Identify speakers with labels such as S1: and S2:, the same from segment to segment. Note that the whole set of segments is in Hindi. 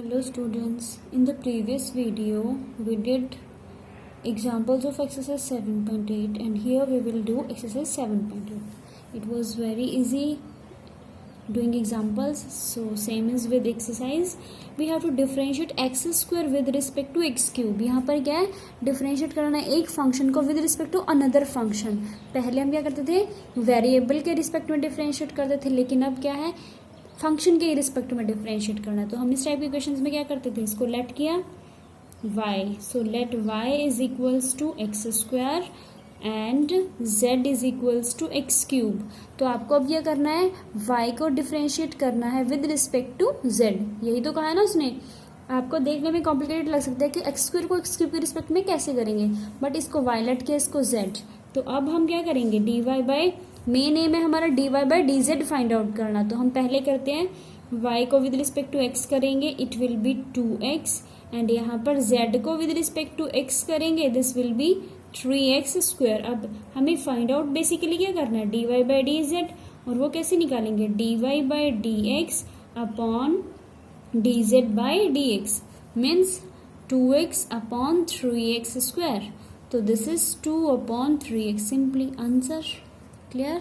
S1: Hello students, in the previous video we did examples of exercise 7.8 and here we will do exercise 7.8. It was very easy doing examples, so same as with exercise. We have to differentiate x square with respect to x cube. यहाँ पर क्या है, डिफरेंशिएट करना है एक फंक्शन को with respect to another function. पहले हम क्या करते थे, वेरिएबल के रिस्पेक्ट में डिफरेंशिएट करते थे, लेकिन अब क्या है, फंक्शन के रिस्पेक्ट में डिफरेंशिएट करना. तो हम इस टाइप के क्वेश्चंस में क्या करते थे, इसको लेट किया y, so let y is equals to x square and z is equals to x cube. तो आपको अब ये करना है, y को डिफरेंशिएट करना है विद रिस्पेक्ट टू z. यही तो कहा है ना उसने. आपको देखने में कॉम्प्लिकेटेड लग सकता है कि एक्स स्क्वायर को एक्स क्यूब के रिस्पेक्ट में कैसे करेंगे, बट इसको y लेट किया, इसको z. तो अब हम क्या करेंगे, dy बाई, मेन एम है हमारा dy by d Z find out करना. तो हम पहले करते हैं y को विद रिस्पेक्ट टू x करेंगे, it will B 2x, and यहाँ पर z को विद रिस्पेक्ट टू x करेंगे, this will B 3x square. अब हमें फाइंड आउट बेसिकली क्या करना है, dy बाई डी जेड, और वो कैसे निकालेंगे, dy by d x upon d z by d x means 2x upon 3x square. तो this is 2 upon 3x, simply answer. Clear?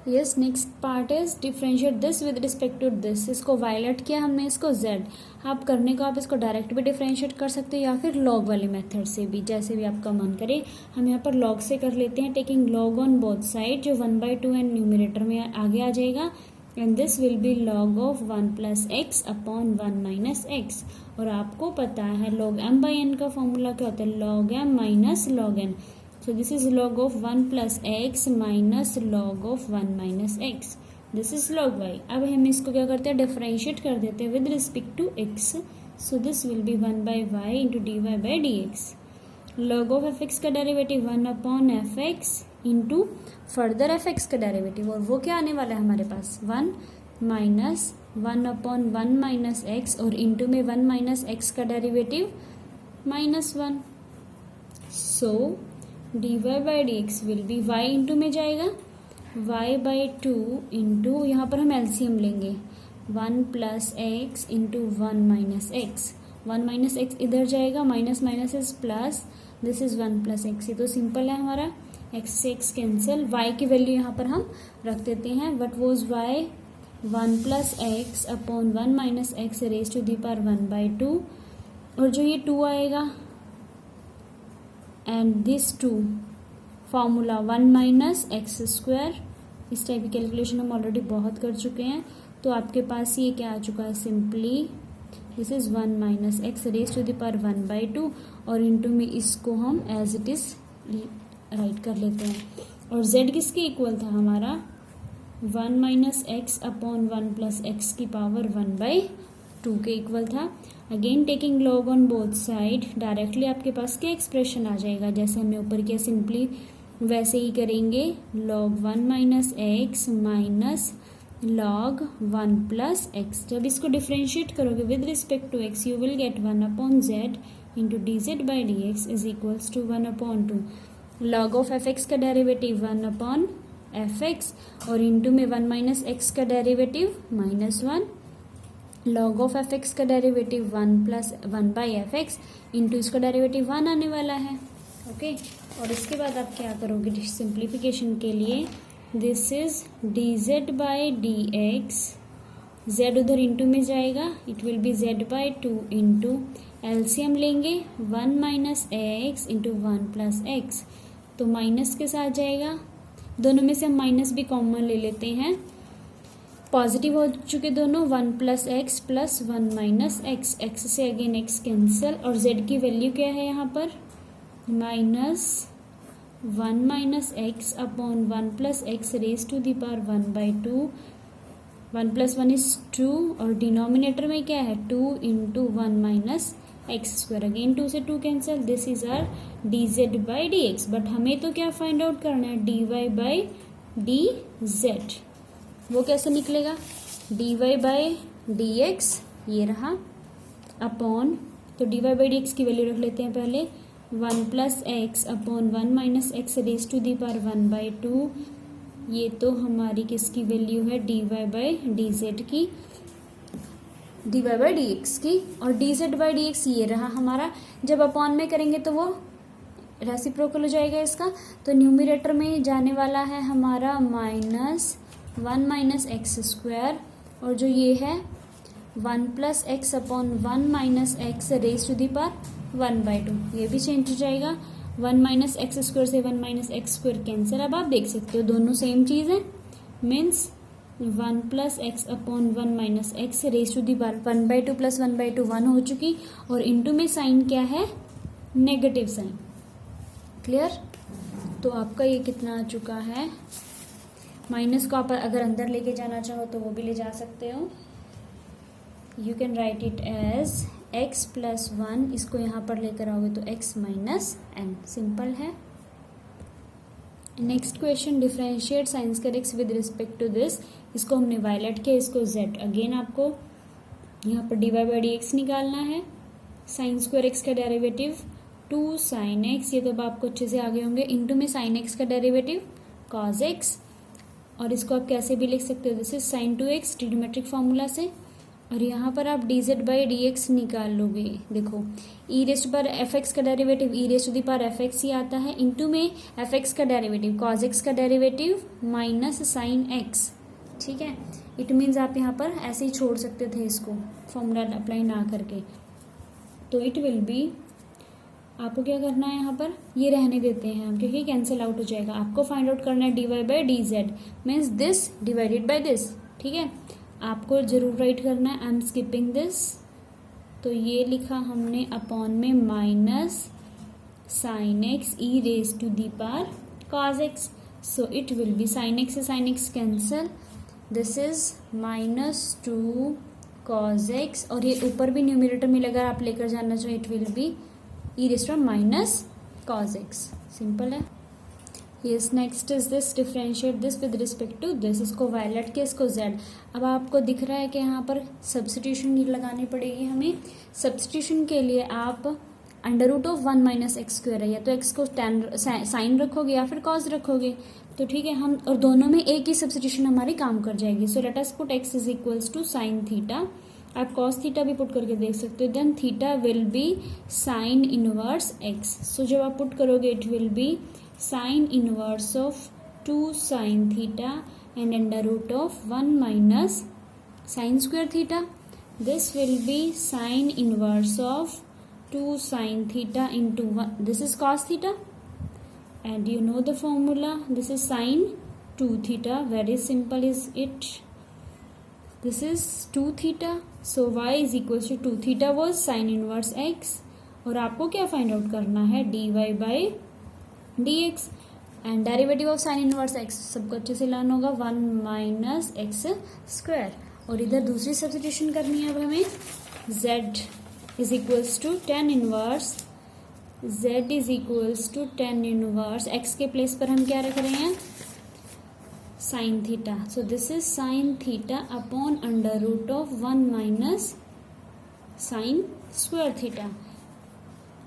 S1: Yes. Next part is differentiate this with respect to this. इसको वायलेट किया हमने, इसको z. आप करने को आप इसको डायरेक्ट भी डिफरेंशिएट कर सकते हो या फिर लॉग वाले मेथड से भी, जैसे भी आपका मन करे. हम यहाँ पर लॉग से कर लेते हैं, taking log on both side, जो 1/2 एंड न्यूमरेटर में आगे आ जाएगा, and this will B log of 1 plus x upon 1 minus x. और आपको पता है लॉग m बाई n का फॉर्मूला क्या होता है, log m minus log n. So this is log of 1 plus x minus log of 1 minus x. This is log y. अब हम इसको क्या करते हैं, डिफरेंशिएट कर देते हैं with respect to x. So this will be 1 by y into dy by dx. Log of fx का derivative 1 upon fx into further fx का डेरिवेटिव, और वो क्या आने वाला है हमारे पास, 1 माइनस 1 अपॉन 1 माइनस एक्स, और इंटू में 1 माइनस एक्स का derivative -1. So dy by d x will be y into में जाएगा y बाई 2 इंटू, यहाँ पर हम एलसीएम लेंगे, 1 plus x into 1 minus x. 1 minus x इधर जाएगा, minus minus is plus, this is 1 plus x. ये तो सिंपल है हमारा, एक्स से एक्स कैंसिल. y की वैल्यू यहाँ पर हम रख देते हैं, what was y, 1 plus x upon 1 minus x raise to the power 1/2, और जो ये 2 आएगा and this 2 formula 1 minus x square. इस टाइप की कैलकुलेशन हम ऑलरेडी बहुत कर चुके हैं. तो आपके पास ये क्या आ चुका है, simply this is 1 minus x raise to the power 1/2, और इंटू में इसको हम एज इट इज राइट कर लेते हैं. और z किसके इक्वल था हमारा, 1 minus x upon 1 plus x की पावर 1/2 के इक्वल था. Again taking log on both side, directly आपके पास क्या एक्सप्रेशन आ जाएगा, जैसे हमने ऊपर किया सिंपली वैसे ही करेंगे. Log 1 minus x minus log 1 plus x. जब इसको डिफरेंशिएट करोगे with respect to x, you will get 1 upon z into d z by d x is equals to 1 upon 2. Log of f x का डेरिवेटिव 1 अपॉन एफ एक्स, और इंटू में 1 माइनस एक्स का derivative -1. Log of f x का derivative 1 plus 1 by f x into इसका डेरिवेटिव 1 आने वाला है. ओके. और इसके बाद आप क्या करोगे सिंप्लीफिकेशन के लिए, this is D z by d x, Z उधर इंटू में जाएगा, it will B Z by 2 into LCM लेंगे 1 minus x into 1 plus x. तो माइनस के साथ जाएगा, दोनों में से हम माइनस भी कॉमन ले लेते हैं, पॉजिटिव हो चुके दोनों, 1 plus x plus 1 minus x, x से अगेन एक्स कैंसिल. और z की वैल्यू क्या है यहाँ पर, -1 minus x upon 1 plus x raise to the power 1/2. 1 plus 1 is 2, और डिनोमिनेटर में क्या है, 2 into 1 minus x square. Again 2 से 2 cancel, this is our d z by d x. But हमें तो क्या फाइंड आउट करना है, d y by d z. वो कैसे निकलेगा, dy बाई डी एक्स ये रहा अपॉन, तो dy बाई डी एक्स की वैल्यू रख लेते हैं पहले, 1 plus x upon 1 minus x raise to the power 1/2. ये तो हमारी किसकी वैल्यू है, dy बाई डी जेड की. D y by d x की, और d z by d x ये रहा हमारा। जब अपॉन में करेंगे तो वो रेसिप्रोकल हो जाएगा इसका, तो न्यूमरेटर में जाने वाला है हमारा -1 माइनस एक्स स्क्वायर, और जो ये है 1 plus x upon 1 minus x raise to the power 1/2, ये भी चेंज हो जाएगा। 1 माइनस एक्स स्क्वायर से 1 माइनस एक्स स्क्वायर कैंसिल। अब आप देख सकते हो दोनों सेम चीज़ है, means 1 plus x upon 1 minus x raise to the power 1/2 plus 1/2 1 हो चुकी, और इनटू में साइन क्या है, नेगेटिव साइन। क्लियर? तो आपका ये कितना आ चुका है, माइनस को आप अगर अंदर लेके जाना चाहो तो वो भी ले जा सकते हो। You can write it as x plus 1, इसको यहाँ पर लेकर आओगे तो x माइनस n, सिंपल है। Next question, differentiate sine square x with respect to this. इसको हमने वायलेट किया, इसको z। अगेन आपको यहाँ पर d y by d x निकालना है, साइन स्क्वायर x का डेरिवेटिव 2 साइन x, ये तो अब आपको अच्छे से आगे होंगे, इनटू में साइन x का डेरिवेटिव cos x, और इसको आप कैसे भी लिख सकते हो, this is sine 2x trigonometric formula से, और यहाँ पर आप d z by d x निकाल लोगे। देखो ई रेस्ट पर एफ एक्स का derivative e raised to the power f x ही आता है, इनटू में एफ एक्स का डेरिवेटिव cos x का डेरिवेटिव माइनस साइन x, ठीक है। इट मीन्स आप यहाँ पर ऐसे ही छोड़ सकते थे इसको, फॉर्मूला अप्लाई ना करके। तो इट विल बी, आपको क्या करना है यहाँ पर, ये रहने देते हैं हम क्योंकि कैंसिल आउट हो जाएगा। आपको फाइंड आउट करना है d y by d z, means this divided by this, ठीक है। आपको जरूर राइट करना है, आई एम स्किपिंग दिस। तो ये लिखा हमने अपॉन में minus sine x e raise to the power cos x, so it will be sine x से sine x cancel, this is -2 cos x, और ये ऊपर भी न्यूमरेटर में अगर आप लेकर जाना चाहिए it will be e raise to minus cos x, simple है। Yes, next is this, differentiate this with respect to this. इसको वायलेट के, इसको जेड। अब आपको दिख रहा है कि यहाँ पर सब्सटीट्यूशन लगानी पड़ेगी हमें। सब्सटीट्यूशन के लिए आप √1 माइनस एक्स स्क्वायर है, या तो एक्स को साइन रखोगे या फिर कॉस रखोगे, तो ठीक है। हम और दोनों में एक ही सब्सटीट्यूशन हमारी काम कर जाएगी। So let us put x is equals to sine theta, आप कॉस थीटा भी पुट करके देख सकते हो, then theta will be sine inverse x. So जब आप पुट करोगे it will be sine inverse of 2 sine theta and under root of 1 minus sine square theta, this will be sine inverse of 2 sine theta into 1, this is cos theta and you know the formula, this is sin 2 theta, very simple is it, this is 2 theta, so y is equals to 2 theta was sin inverse x, और आपको क्या फाइंड आउट करना है, dy by d x, and derivative of sine inverse x सबको अच्छे से लर्न होगा 1 माइनस एक्स स्क्वायर, और इधर दूसरी सब्स्टिट्यूशन करनी है अब हमें, z is equals to tan inverse, z is equals to tan inverse, x के प्लेस पर हम क्या रख रहे हैं, sine theta, so this is sine theta upon under root of 1 minus sine square theta,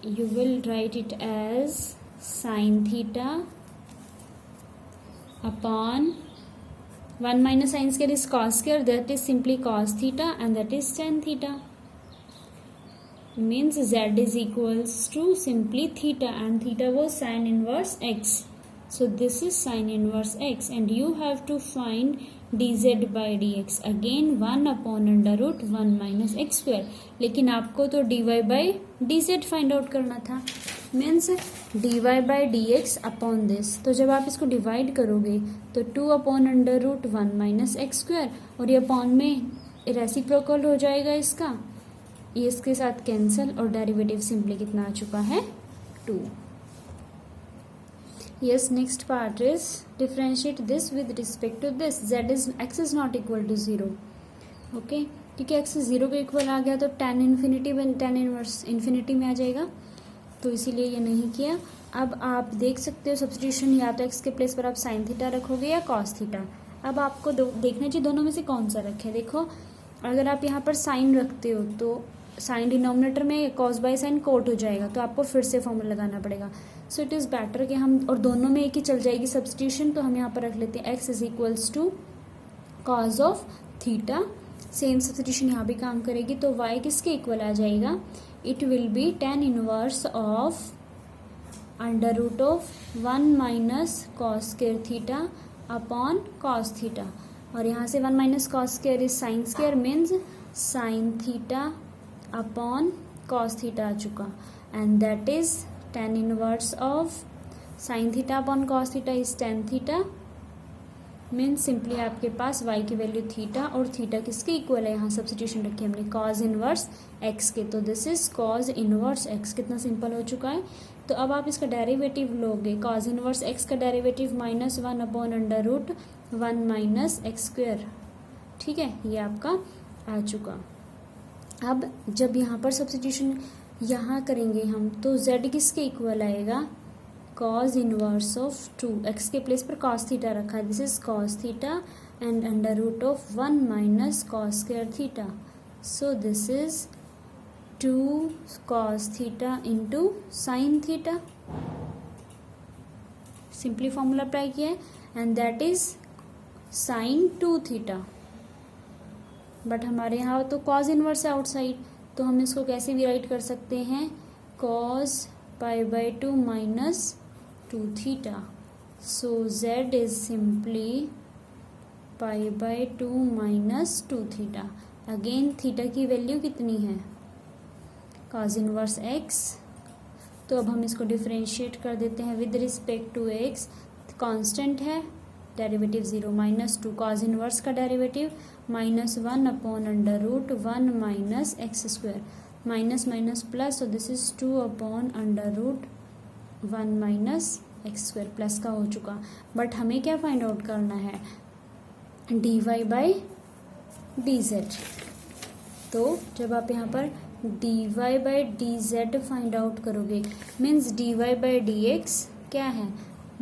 S1: you will write it as sin theta upon 1 minus sin square is cos square, that is simply cos theta, and that is tan theta, means z is equals to simply theta, and theta was sin inverse x, so this is sin inverse x, and you have to find dz by dx, again 1 upon under root 1 minus x square, लेकिन आपको तो dy by dz find out करना था, means dy by dx upon this. तो जब आप इसको डिवाइड करोगे तो 2 upon under root 1 minus x square, और ये अपॉन में रेसिप्रोकल हो जाएगा इसका, ये इसके साथ कैंसिल, और डेरिवेटिव सिंपली कितना आ चुका है 2। Yes, next part is differentiate this with respect to this, x is not equal to 0, okay, क्योंकि x 0 के इक्वल आ गया तो tan इनवर्स इन्फिनिटी में आ जाएगा, तो इसीलिए ये नहीं किया। अब आप देख सकते हो सब्स्टिट्यूशन, या तो x के प्लेस पर आप साइन थीटा रखोगे या कॉस थीटा। अब आपको देखना चाहिए दोनों में से कौन सा रखें। देखो अगर आप यहाँ पर साइन रखते हो तो साइन डिनोमिनेटर में कॉस बाई साइन कोट हो जाएगा, तो आपको फिर से फॉर्मूला लगाना पड़ेगा। सो इट इज़ बेटर कि हम, और दोनों में एक ही चल जाएगी सब्स्टिट्यूशन, तो हम यहाँ पर रख लेते हैं x is equals to cos of theta same substitution यहाँ भी काम करेगी, तो y किसके इक्वल आ जाएगा, it will be tan inverse of under root of 1 minus cos square theta upon cos theta, और यहाँ से 1 minus cos square is sine square means sine theta upon cos theta आ चुका, and that is tan inverse of sine theta upon cos theta is tan theta, means simply आपके पास y की वैल्यू थीटा, और थीटा किसके इक्वल है, यहाँ सब्स्टिट्यूशन रखी हमने कॉज इनवर्स x के, तो this is cos inverse x। कितना सिंपल हो चुका है। तो अब आप इसका डेरिवेटिव लोगे, कॉज इनवर्स x का derivative -1 upon under root 1 minus x square, ठीक है, ये आपका आ चुका। अब जब यहाँ पर सब्स्टिट्यूशन यहाँ करेंगे हम, तो z किसके इक्वल आएगा, कॉज इनवर्स ऑफ 2, x के प्लेस पर कॉस थीटा रखा है, this is cos theta and under root of 1 minus cos square theta, so this is 2 cos theta into sine theta, simply formula apply किया है, and that is sine 2 theta, but हमारे यहाँ तो कॉज इनवर्स है आउटसाइड, तो हम इसको कैसे भी राइट कर सकते हैं, cos π/2 minus 2 theta, so z is simply π/2 minus 2 theta. Again theta की वैल्यू कितनी है, कॉज इनवर्स x, तो अब हम इसको डिफरेंशिएट कर देते हैं with respect to x, constant है, डेरिवेटिव 0 -2, कॉज इनवर्स का derivative -1 upon under root 1 minus x square, minus minus plus, so this is 2 upon under root 1 minus x square, plus का हो चुका, बट हमें क्या फाइंड आउट करना है, dy/dz। तो जब आप यहाँ पर dy/dz फाइंड आउट करोगे, मीन्स dy/dx क्या है,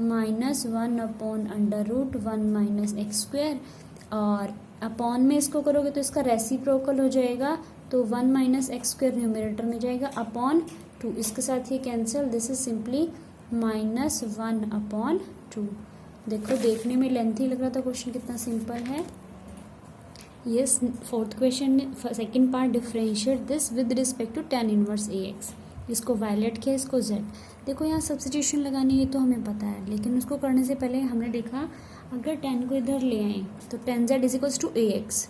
S1: -1 upon under root 1 minus x square, और अपॉन में इसको करोगे तो इसका रेसिप्रोकल हो जाएगा, तो 1 माइनस एक्स स्क्वायर न्यूमरेटर में जाएगा अपॉन 2, इसके साथ ये cancel, this is simply -1 upon 2। देखो देखने में लेंथी लग रहा था क्वेश्चन, कितना सिंपल है। Yes, fourth question, second part, differentiate this with respect to tan inverse ax, इसको वायलेट किया, इसको z। देखो यहाँ सब्स्टिट्यूशन लगानी है तो हमें पता है, लेकिन उसको करने से पहले हमने देखा अगर tan को इधर ले आए तो tan z is equals to ax,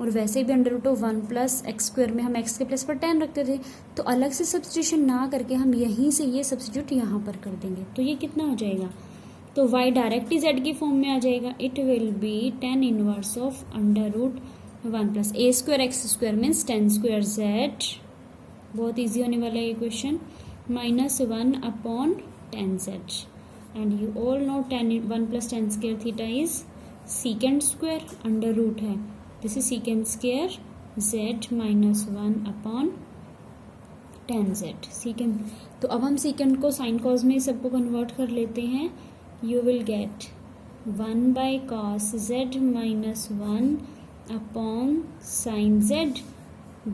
S1: और वैसे भी under root of 1 plus x square में हम x के प्लेस पर tan रखते थे, तो अलग से सब्स्टिट्यूशन ना करके हम यहीं से ये सब्स्टिट्यूट यहाँ पर कर देंगे, तो ये कितना हो जाएगा, तो y डायरेक्ट ही z की फॉर्म में आ जाएगा, it will be tan inverse of under root 1 plus a square x square means tan square z, बहुत ईजी होने वाला है ये question, -1 upon tan z, and you all know tan 1 plus tan square theta is secant square, under root है, this is secant square z -1 upon tan z, secant. तो अब हम सीकेंड को साइन कॉस में सबको कन्वर्ट कर लेते हैं, you will gate 1/cos z -1 upon sine z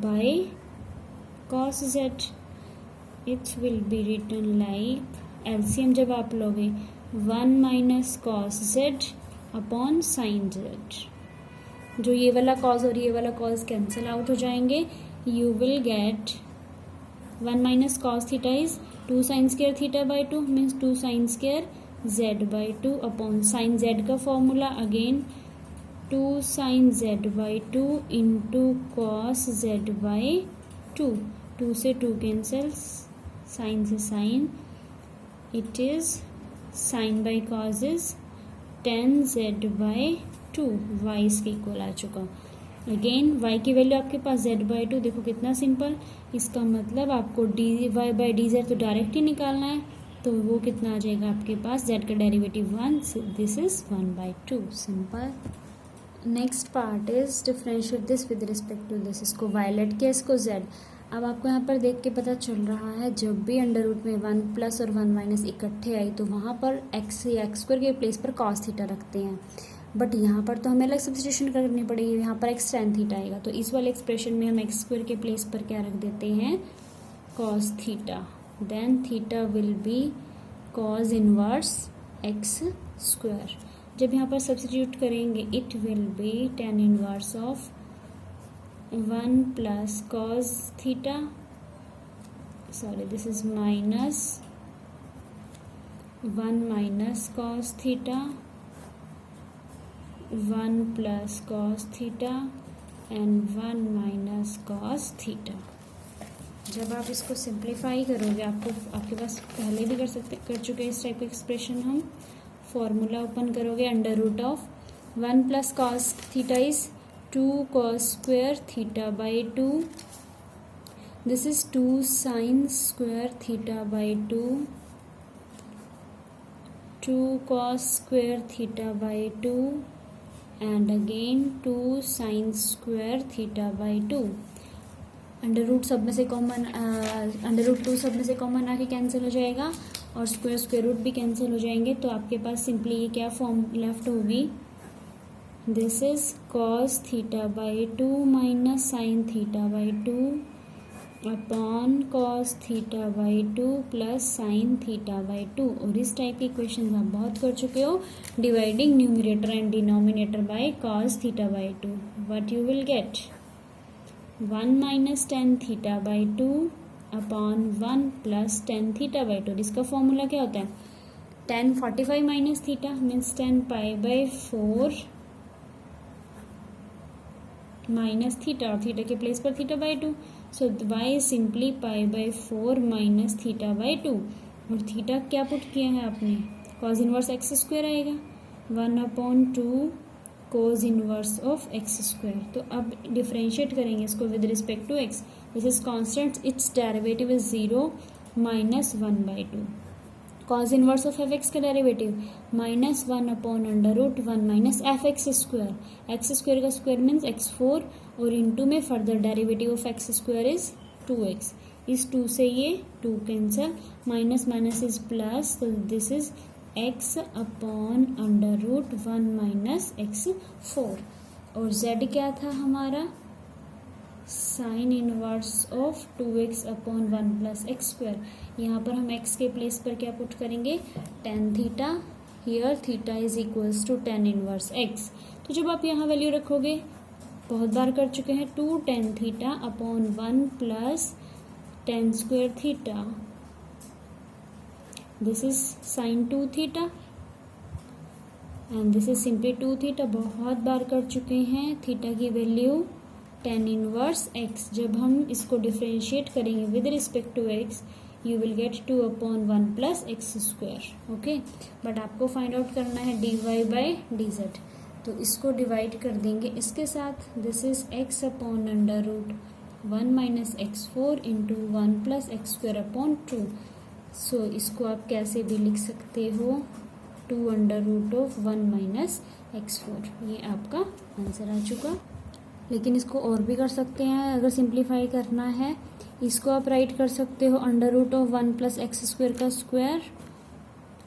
S1: by cos z, it will be written like, LCM जब आप लोगे 1 minus cos z upon sine z, जो ये वाला cos और ये वाला cos कैंसिल आउट हो जाएंगे, you will get 1 minus cos theta is 2 sine square theta by 2 means 2 sine square z by 2 upon sine z का formula again 2 sine z by 2 into cos z by 2, 2 से 2 कैंसल्स, साइन से sine, it is sine by cos is tan z by 2, y इसके इक्वल आ चुका। अगेन y की वैल्यू आपके पास z बाई 2, देखो कितना सिंपल, इसका मतलब आपको dy/dz तो डायरेक्ट ही निकालना है, तो वो कितना आ जाएगा आपके पास, z का derivative 1, this is 1/2, simple. Next part is differentiate this with respect to this, इसको वायलेट किया, इसको z। अब आपको यहाँ पर देख के पता चल रहा है जब भी अंडर रूट में 1 प्लस और 1 माइनस इकट्ठे आई तो वहाँ पर x या एक्स स्क्वायर के प्लेस पर cos थीटा रखते हैं, बट यहाँ पर तो हमें अलग सब्स्टिट्यूशन करनी पड़ेगी, यहाँ पर x tan थीटा आएगा, तो इस वाले एक्सप्रेशन में हम एक्स स्क्वायर के प्लेस पर क्या रख देते हैं, cos theta, then theta will be cos inverse x square. जब यहाँ पर सब्स्टिट्यूट करेंगे it will be tan inverse of 1 plus cos theta, sorry, this is minus 1 minus cos theta, 1 plus cos theta and 1 minus cos theta. जब आप इसको सिंप्लीफाई करोगे, आपके पास पहले भी कर चुके हैं इस टाइप का एक्सप्रेशन, हम फॉर्मूला ओपन करोगे, under root of 1 plus cos theta is 2 cos square theta by 2, this is 2 sine square theta by 2, 2 cos square theta by 2 and again 2 sine square theta by 2. Under root सब में से कॉमन, अंडर रूट 2 सब में से कॉमन आके कैंसिल हो जाएगा और स्क्वायर रूट भी कैंसिल हो जाएंगे. तो आपके पास सिंपली ये क्या फॉर्म लेफ्ट होगी, this is cos theta by 2 minus sine theta by 2 upon cos theta by 2 plus sine theta by 2. और इस टाइप के क्वेश्चन आप बहुत कर चुके हो, dividing numerator and denominator by cos theta by 2. What you will get, 1 minus tan theta by 2 upon 1 plus tan theta by 2. इसका फॉर्मूला क्या होता है, tan 45 minus theta means tan pi by 4 minus theta, और थीटा के प्लेस पर theta by 2. So y simply pi by 4 minus theta by 2. और थीटा क्या पुट किया है आपने, कॉज इनवर्स एक्स स्क्वायर आएगा, 1 upon 2 cos inverse of x square. तो अब डिफ्रेंशिएट करेंगे इसको with respect to x, this is constant, its derivative is 0 minus 1 by 2. Cos inverse of f x का derivative minus 1 upon under root 1 minus f x square. X square का स्क्वायर मीन्स x4 और इंटू में further derivative of x square is 2x. इस 2 से ये 2 cancel, minus minus is plus, तो this is x upon under root 1 minus x4. और z क्या था हमारा, sine inverse of 2x upon 1 plus x square. यहाँ पर हम x के प्लेस पर क्या पुट करेंगे, tan theta, here theta is equals to tan inverse x. तो जब आप यहाँ वैल्यू रखोगे, बहुत बार कर चुके हैं, 2 tan theta upon 1 plus tan square theta, this is sin 2 theta and this is simply 2 theta. बहुत बार कर चुके हैं. थीटा की वैल्यू tan इनवर्स x. जब हम इसको डिफ्रेंशिएट करेंगे with respect to x, you will get 2 upon 1 plus x square. Okay, but आपको फाइंड आउट करना है dy बाई dz. तो इसको डिवाइड कर देंगे इसके साथ, this is x upon under root 1 minus x4 into 1 plus x square upon 2. So इसको आप कैसे भी लिख सकते हो, 2 under root of 1 minus x4. ये आपका आंसर आ चुका. लेकिन इसको और भी कर सकते हैं, अगर सिंप्लीफाई करना है, इसको आप राइट कर सकते हो under root of 1 plus x square का स्क्वायर,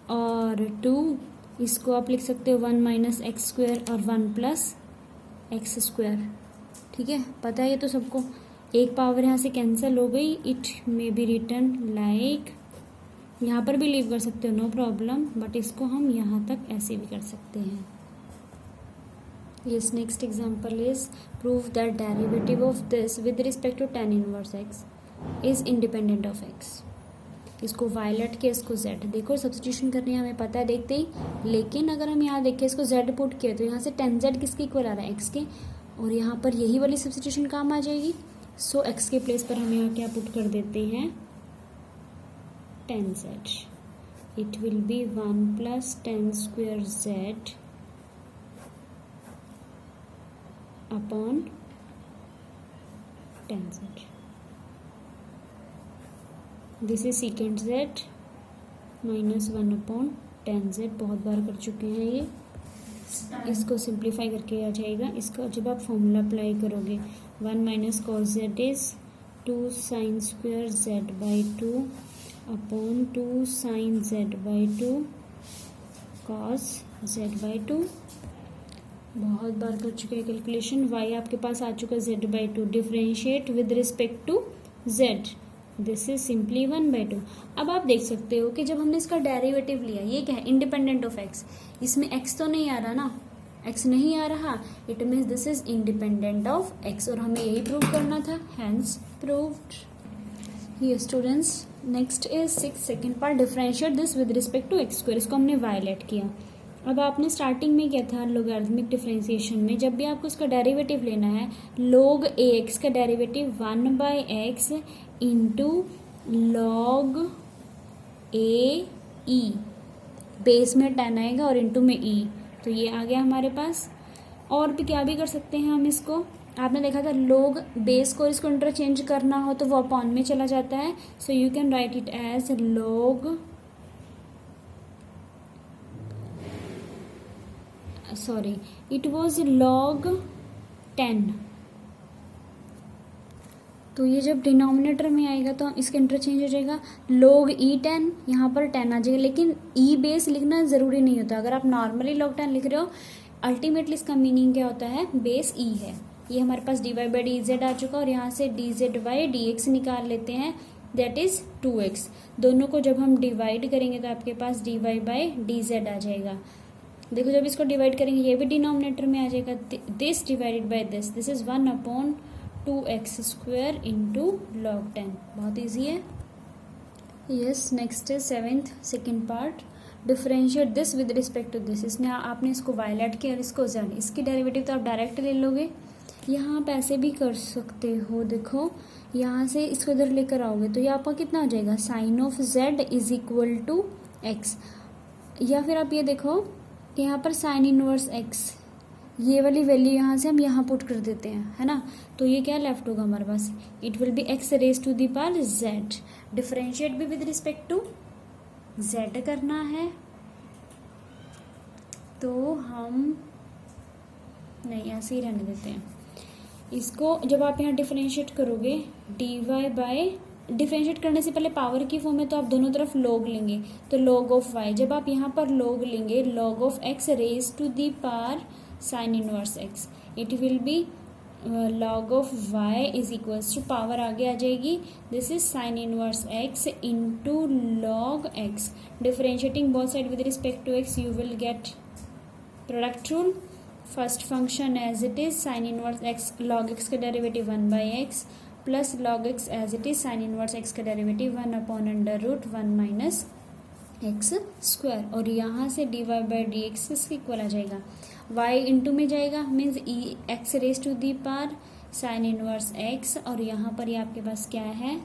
S1: और 2 इसको आप लिख सकते हो 1 माइनस एक्स स्क्वायर और 1 प्लस एक्स स्क्वायर. ठीक है, पता है ये तो सबको. एक पावर यहाँ से कैंसिल हो गई, it may be written like, यहाँ पर भी लीव कर सकते हो, नो प्रॉब्लम, बट इसको हम यहाँ तक ऐसे भी कर सकते हैं. Yes, next example is prove that derivative of this with respect to tan inverse x is independent of x. इसको वायलेट के, इसको z, देखो सब्स्टिट्यूशन करनी है हमें पता है देखते ही. लेकिन अगर हम यहाँ देखें, इसको z पुट किया तो यहाँ से tan z किसके इक्वल आ रहा है, x के, और यहाँ पर यही वाली सब्स्टिट्यूशन काम आ जाएगी. सो x के प्लेस पर हम यहाँ क्या पुट कर देते हैं, tan z. It will be 1 plus tan square z upon tan z. This is secant z minus 1 upon tan z. बहुत बार कर चुके हैं ये. इसको सिंप्लीफाई करके आ जाएगा. इसका जब आप फॉर्मूला अप्लाई करोगे, 1 minus cos z is 2 sine square z by 2 upon 2 sine z by 2 cos z by 2. बहुत बार कर चुके हैं कैलकुलेशन. y आपके पास आ चुका z by 2. Differentiate with respect to z, this is simply 1 by 2. अब आप देख सकते हो कि जब हमने इसका डेरिवेटिव लिया, ये क्या है, इंडिपेंडेंट ऑफ x. इसमें x तो नहीं आ रहा ना, x नहीं आ रहा, it means this is independent of x, और हमें यही प्रूव करना था, हैंस प्रूव्ड। ये students next is 6 second part, differentiate this with respect to x square. इसको हमने वायलेट किया। अब आपने स्टार्टिंग में क्या था, लोगरिथमिक डिफरेंशिएशन में जब भी आपको इसका डेरिवेटिव लेना है, log ax का derivative 1/x into log a e, base में 10 आएगा और इंटू में e, तो ये आ गया हमारे पास। और भी क्या भी कर सकते हैं हम इसको, आपने देखा था लोग बेस को इसको इंटरचेंज करना हो तो वो अपॉन में चला जाता है, so you can write it as log, sorry it was log 10। तो ये जब डिनोमिनेटर में आएगा तो इसका इंटरचेंज हो जाएगा, log e10, यहाँ पर 10 आ जाएगा, लेकिन e बेस लिखना ज़रूरी नहीं होता। अगर आप नॉर्मली log 10 लिख रहे हो, अल्टीमेटली इसका मीनिंग क्या होता है, बेस e है। ये हमारे पास dy बाई डी जेड आ चुका, और यहाँ से dz बाई dx निकाल लेते हैं, दैट इज़ 2x। दोनों को जब हम डिवाइड करेंगे तो आपके पास dy बाई dz आ जाएगा। देखो जब इसको डिवाइड करेंगे ये भी डिनोमिनेटर में आ जाएगा, this divided by this is 1/2x square into log 10। बहुत ईजी है। Yes, next is 7th second part, differentiate this with respect to this. इसमें आपने इसको वायलेट किया और इसको z, इसकी डेरिवेटिव तो आप डायरेक्ट ले लोगे। यहाँ आप ऐसे भी कर सकते हो, देखो यहाँ से इसको इधर लेकर आओगे तो ये आपका कितना हो जाएगा, sine of z is equal to x। या फिर आप ये देखो कि यहाँ पर साइन इनवर्स x, ये वाली वैल्यू यहाँ से हम यहाँ पुट कर देते हैं, है ना, तो ये क्या लेफ्ट होगा हमारे पास, it will be x raise to the power z। Differentiate भी विद रिस्पेक्ट टू z करना है, तो हम नहीं ऐसे ही रहने देते हैं इसको। जब आप यहाँ डिफरेंशिएट करोगे dy बाय, डिफरेंशिएट करने से पहले पावर की फॉर्म में तो आप दोनों तरफ log लेंगे, तो log ऑफ y। जब आप यहाँ पर log लेंगे log of x raise to the power sine inverse x, it will be log of y is equals to, power आगे आ जाएगी, this is sine inverse x into log x। Differentiating both side with respect to x, you will get product rule. First function as it is sine inverse x, log x का derivative 1/x plus log x as it is sine inverse x का डेरिवेटिव 1/√1 माइनस एक्स स्क्वायर, और यहाँ से dy बाई डी एक्स इसके इक्वल आ जाएगा, y इंटू में जाएगा means e x raise to the power sine inverse x, और यहाँ पर ये आपके पास क्या है,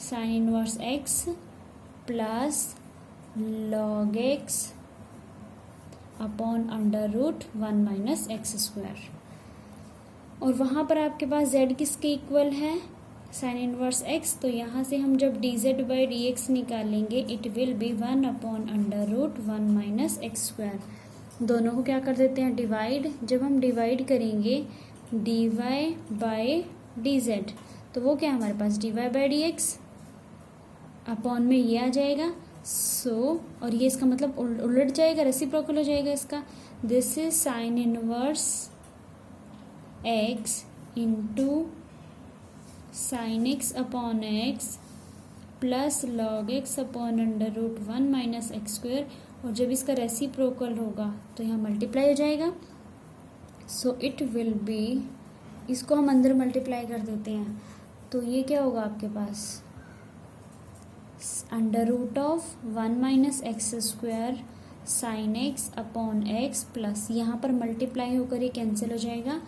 S1: sine inverse x plus log x upon √1 minus x square. और वहाँ पर आपके पास z किसके इक्वल है, साइन इनवर्स x, तो यहाँ से हम जब dz बाई डी एक्स निकालेंगे it will B 1/√1 minus x square. दोनों को क्या कर देते हैं, डिवाइड। जब हम डिवाइड करेंगे dy बाई dz, तो वो क्या है हमारे पास, dy by d x upon में ये आ जाएगा, सो और ये इसका मतलब उलट जाएगा, रेसिप्रोकल हो जाएगा इसका, this is sine inverse x into sine x upon x plus log x upon √1 minus x square, और जब इसका रेसिप्रोकल होगा तो यहाँ मल्टीप्लाई हो जाएगा, सो इट विल बी, इसको हम अंदर मल्टीप्लाई कर देते हैं, तो ये क्या होगा आपके पास, √1 minus x square sine x upon x plus, यहाँ पर मल्टीप्लाई होकर ये कैंसिल हो जाएगा।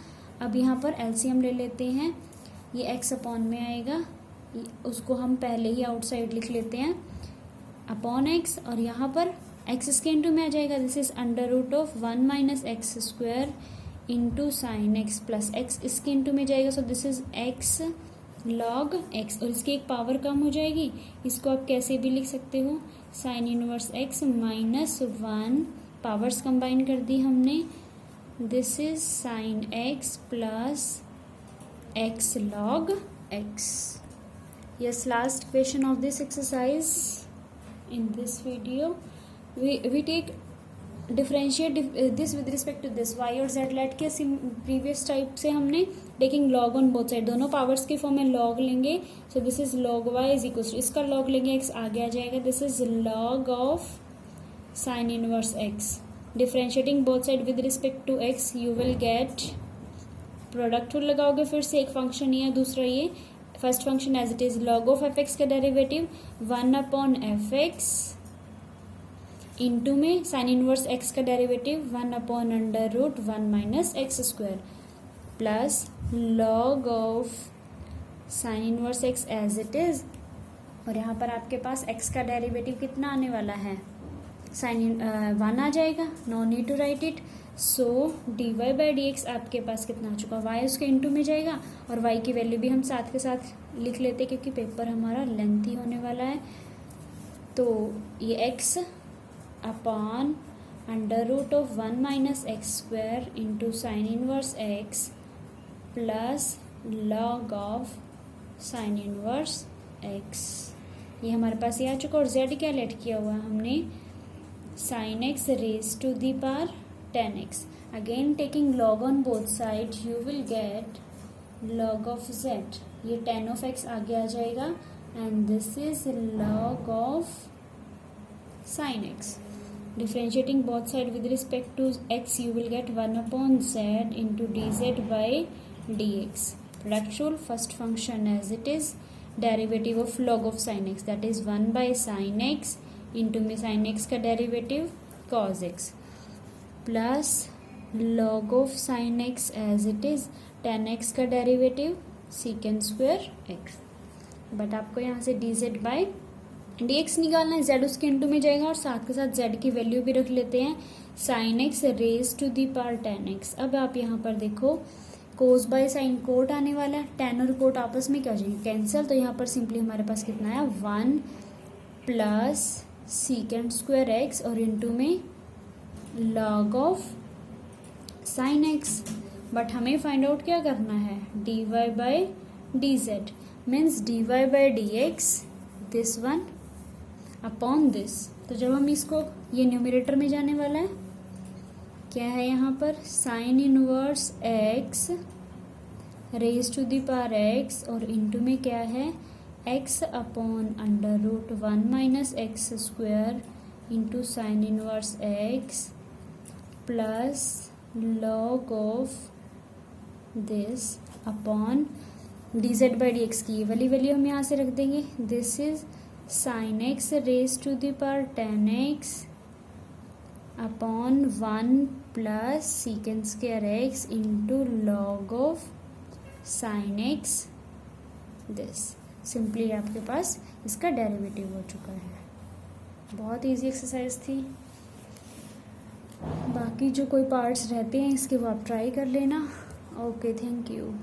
S1: अब यहाँ पर एलसीएम ले लेते हैं, ये x अपॉन में आएगा, उसको हम पहले ही आउटसाइड लिख लेते हैं अपॉन x, और यहाँ पर x इसके इंटू में आ जाएगा, this is √1 minus x square into sine x plus x इसके इंटू में जाएगा, सो this is x log x, और इसकी एक पावर कम हो जाएगी, इसको आप कैसे भी लिख सकते हो, sign inverse x minus 1, powers combine कर दी हमने, this is sine x plus x log x। Yes, last question of this exercise in this video, we take differentiate this with respect to this, y और z लेट के प्रीवियस टाइप से हमने taking log on both side, दोनों पावर्स के फॉर्म में log लेंगे, so this is log y is equal to, इसका log लेंगे x आगे आ जाएगा, this is log of sine inverse x differentiating both side with respect to x you will get, product rule लगाओगे फिर से, एक फंक्शन ये है, दूसरा ये, first function as it is log of f x का डेरिवेटिव 1/f(x) इंटू में साइन इनवर्स एक्स का derivative 1/√1 - x² plus log of sine inverse x as it is, और यहाँ पर आपके पास x का डेरिवेटिव कितना आने वाला है, साइन 1 आ जाएगा, no need to write it. So dy/dx आपके पास कितना आ चुका, y उसके इंटू में जाएगा, और y की वैल्यू भी हम साथ के साथ लिख लेते क्योंकि पेपर हमारा लेंथी होने वाला है। तो ये x upon √1 - x² into sine inverse x plus log of sine inverse x, ये हमारे पास ये आ चुका। और z क्या लेट किया हुआ हमने, sine x raise to the power 10x, again taking log on both side you will get log of z, ये 10 आ गया आ जाएगा, and this is log of sine x। Differentiating both side with respect to x you will get 1/z into dz/dx. Product rule, first function as it is, derivative of log of sin x, that is 1/sin x into में sin x का derivative cos x plus log of sin x as it is tan x का derivative secant² x. बट आपको यहाँ से dz/dx निकालना है, z उसके इंटू में जाएगा, और साथ के साथ z की वैल्यू भी रख लेते हैं, sin x raise to the power 10x। अब आप यहाँ पर देखो कोस बाय साइन कोट आने वाला है, टेन और कोट आपस में क्या हो जाएंगे, कैंसिल, तो यहाँ पर सिंपली हमारे पास कितना है 1 प्लस secant² x और इंटू में log of sine x. But हमें फाइंड आउट क्या करना है, dy/dz means dy/dx this one upon this. तो जब हम इसको, ये न्यूमरेटर में जाने वाला है, क्या है यहाँ पर sine inverse x raise to the power x और इंटू में क्या है x upon √1 - x² into sine inverse x plus log of this upon dz/dx की ये वाली वैल्यू हम यहाँ से रख देंगे, this is sine x raise to the power 10x upon 1 plus secant² x into log of sine x this. Simply आपके पास इसका डेरिवेटिव हो चुका है। बहुत इजी एक्सरसाइज थी, बाकी जो कोई पार्ट्स रहते हैं इसके वो आप ट्राई कर लेना। Okay, thank you.